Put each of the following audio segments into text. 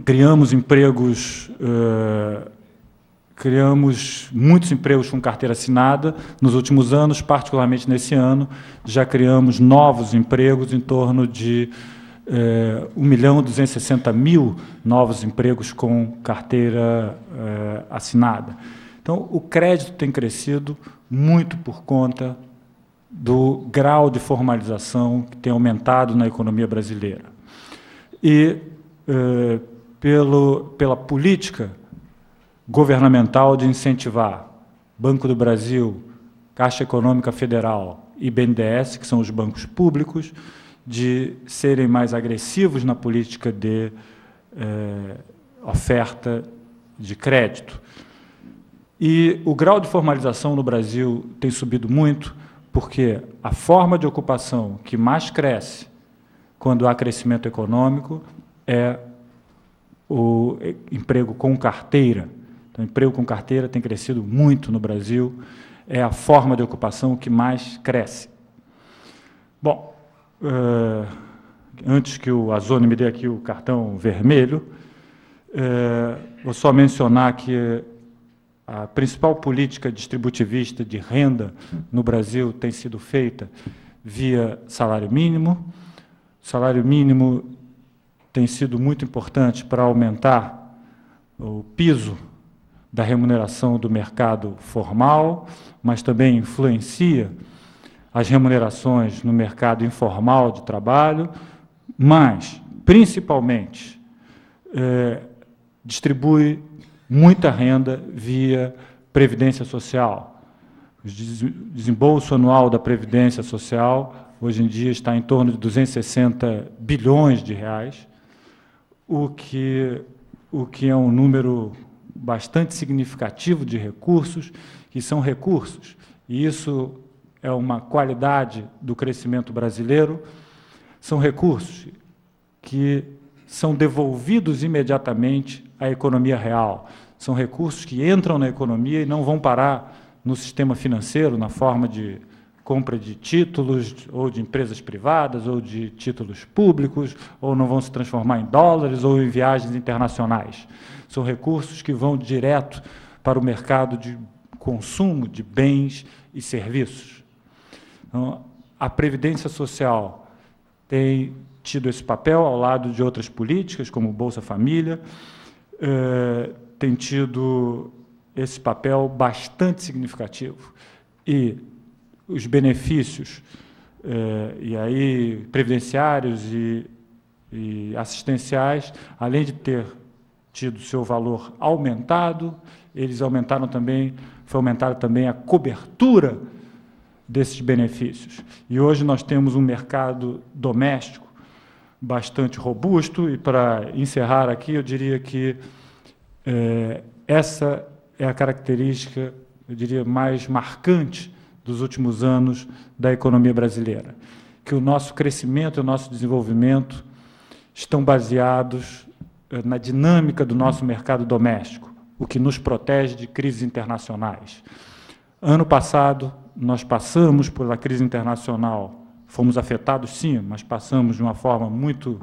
Criamos empregos, criamos muitos empregos com carteira assinada nos últimos anos, particularmente nesse ano, já criamos novos empregos em torno de 1.260.000 novos empregos com carteira assinada. Então, o crédito tem crescido muito por conta do grau de formalização que tem aumentado na economia brasileira. E pela política governamental de incentivar Banco do Brasil, Caixa Econômica Federal e BNDES, que são os bancos públicos, de serem mais agressivos na política de oferta de crédito. E o grau de formalização no Brasil tem subido muito, porque a forma de ocupação que mais cresce quando há crescimento econômico é o emprego com carteira. Então, o emprego com carteira tem crescido muito no Brasil, é a forma de ocupação que mais cresce. Bom, antes que o Azoni me dê aqui o cartão vermelho, vou só mencionar que a principal política distributivista de renda no Brasil tem sido feita via salário mínimo. O salário mínimo tem sido muito importante para aumentar o piso da remuneração do mercado formal, mas também influencia as remunerações no mercado informal de trabalho, mas, principalmente, distribui muita renda via Previdência Social. O desembolso anual da Previdência Social, hoje em dia, está em torno de 260 bilhões de reais, o que é um número bastante significativo de recursos, que são recursos, e isso é uma qualidade do crescimento brasileiro, são recursos que são devolvidos imediatamente à economia real. São recursos que entram na economia e não vão parar no sistema financeiro, na forma de compra de títulos, ou de empresas privadas, ou de títulos públicos, ou não vão se transformar em dólares, ou em viagens internacionais. São recursos que vão direto para o mercado de consumo de bens e serviços. Então, a Previdência Social tem tido esse papel ao lado de outras políticas, como o Bolsa Família, tem tido esse papel bastante significativo. E os benefícios e aí previdenciários e assistenciais, além de ter tido seu valor aumentado, eles aumentaram também, foi aumentada também a cobertura desses benefícios. E hoje nós temos um mercado doméstico bastante robusto, e para encerrar aqui, eu diria que essa é a característica, eu diria, mais marcante dos últimos anos da economia brasileira, que o nosso crescimento e o nosso desenvolvimento estão baseados na dinâmica do nosso mercado doméstico, o que nos protege de crises internacionais. Ano passado, nós passamos pela crise internacional, fomos afetados, sim, mas passamos de uma forma muito,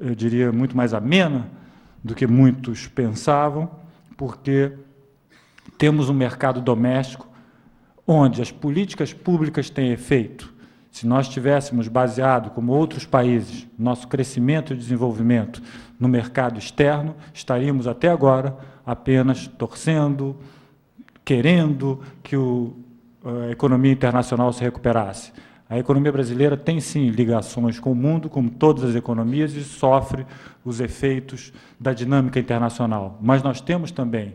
eu diria, muito mais amena do que muitos pensavam, porque temos um mercado doméstico onde as políticas públicas têm efeito. Se nós tivéssemos baseado, como outros países, nosso crescimento e desenvolvimento no mercado externo, estaríamos até agora apenas torcendo, querendo que a economia internacional se recuperasse. A economia brasileira tem, sim, ligações com o mundo, como todas as economias, e sofre os efeitos da dinâmica internacional. Mas nós temos também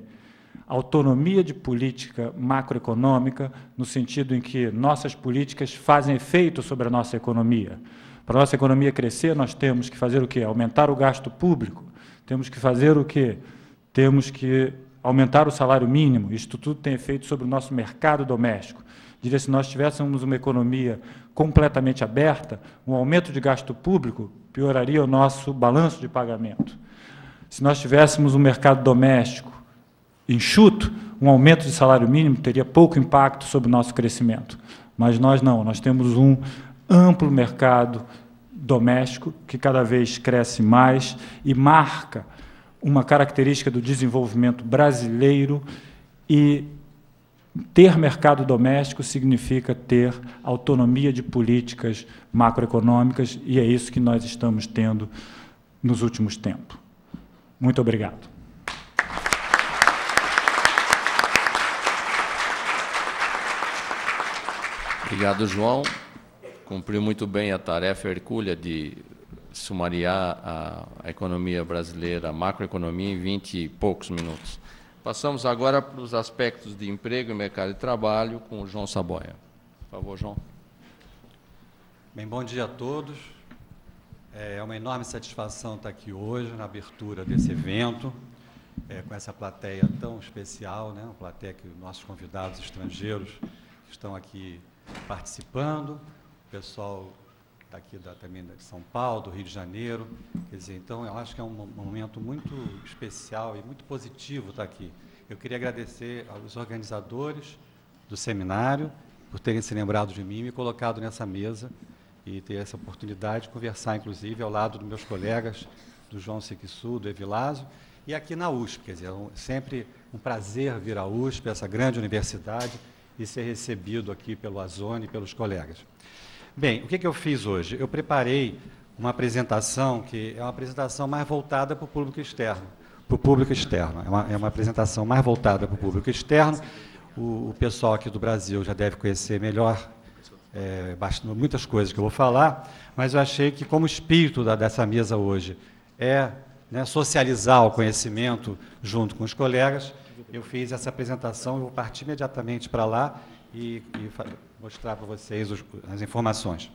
autonomia de política macroeconômica, no sentido em que nossas políticas fazem efeito sobre a nossa economia. Para a nossa economia crescer, nós temos que fazer o quê? Aumentar o gasto público. Temos que fazer o quê? Temos que aumentar o salário mínimo. Isto tudo tem efeito sobre o nosso mercado doméstico. Diria, se nós tivéssemos uma economia completamente aberta, um aumento de gasto público pioraria o nosso balanço de pagamento. Se nós tivéssemos um mercado doméstico enxuto, um aumento de salário mínimo teria pouco impacto sobre o nosso crescimento. Mas nós não, nós temos um amplo mercado doméstico, que cada vez cresce mais e marca uma característica do desenvolvimento brasileiro, e ter mercado doméstico significa ter autonomia de políticas macroeconômicas, e é isso que nós estamos tendo nos últimos tempos. Muito obrigado. Obrigado, João. Cumpriu muito bem a tarefa hercúlea de sumariar a economia brasileira, a macroeconomia, em 20 e poucos minutos. Passamos agora para os aspectos de emprego e mercado de trabalho com o João Saboia. Por favor, João. Bem, bom dia a todos. É uma enorme satisfação estar aqui hoje, na abertura desse evento, com essa plateia tão especial, né? Uma plateia que nossos convidados estrangeiros estão aqui participando, o pessoal daqui também de São Paulo, do Rio de Janeiro. Quer dizer, então, eu acho que é um momento muito especial e muito positivo estar aqui. Eu queria agradecer aos organizadores do seminário por terem se lembrado de mim e me colocado nessa mesa e ter essa oportunidade de conversar, inclusive, ao lado dos meus colegas, do João Siquissu, do Evilásio, e aqui na USP. Quer dizer, é sempre um prazer vir à USP, essa grande universidade, e ser recebido aqui pelo Azone e pelos colegas. Bem, o que eu fiz hoje? Eu preparei uma apresentação que é uma apresentação mais voltada para o público externo. É uma apresentação mais voltada para o público externo. O pessoal aqui do Brasil já deve conhecer melhor muitas coisas que eu vou falar, mas eu achei que, como o espírito dessa mesa hoje é, né, socializar o conhecimento junto com os colegas, eu fiz essa apresentação. Eu vou partir imediatamente para lá e mostrar para vocês as informações.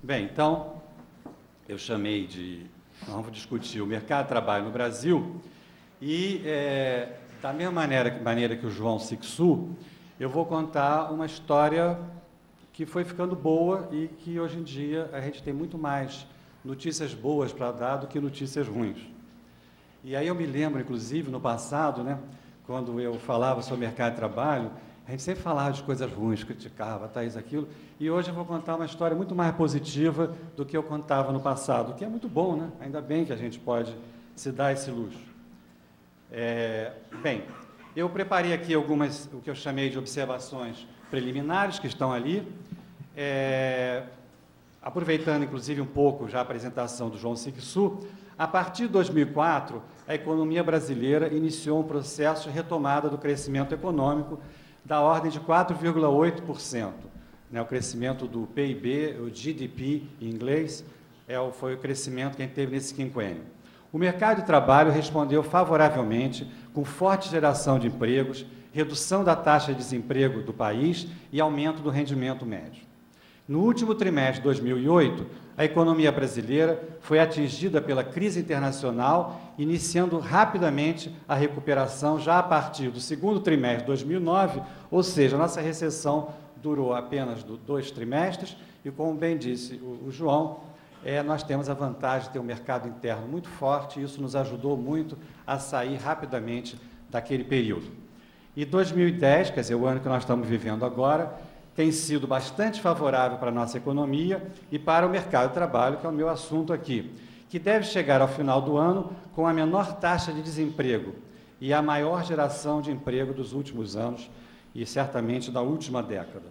Bem, então, eu chamei de... Vamos discutir o mercado de trabalho no Brasil e, da mesma maneira que o João Siquissu, eu vou contar uma história que foi ficando boa e que, hoje em dia, a gente tem muito mais notícias boas para dar do que notícias ruins. E aí eu me lembro, inclusive, no passado, né, quando eu falava sobre o mercado de trabalho, a gente sempre falava de coisas ruins, criticava, isso, aquilo, e hoje eu vou contar uma história muito mais positiva do que eu contava no passado, o que é muito bom, né? Ainda bem que a gente pode se dar esse luxo. Bem, eu preparei aqui algumas, o que eu chamei de observações preliminares, que estão ali, aproveitando, inclusive, um pouco já a apresentação do João Siquissu. A partir de 2004, a economia brasileira iniciou um processo de retomada do crescimento econômico da ordem de 4,8%. Né, o crescimento do PIB, o GDP em inglês, foi o crescimento que a gente teve nesse quinquênio. O mercado de trabalho respondeu favoravelmente, com forte geração de empregos, redução da taxa de desemprego do país e aumento do rendimento médio. No último trimestre de 2008, a economia brasileira foi atingida pela crise internacional, iniciando rapidamente a recuperação já a partir do segundo trimestre de 2009, ou seja, a nossa recessão durou apenas 2 trimestres e, como bem disse o João, nós temos a vantagem de ter um mercado interno muito forte e isso nos ajudou muito a sair rapidamente daquele período. E 2010, quer dizer, o ano que nós estamos vivendo agora, tem sido bastante favorável para a nossa economia e para o mercado de trabalho, que é o meu assunto aqui, que deve chegar ao final do ano com a menor taxa de desemprego e a maior geração de emprego dos últimos anos e, certamente, da última década.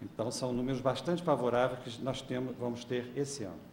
Então, são números bastante favoráveis que nós vamos ter esse ano.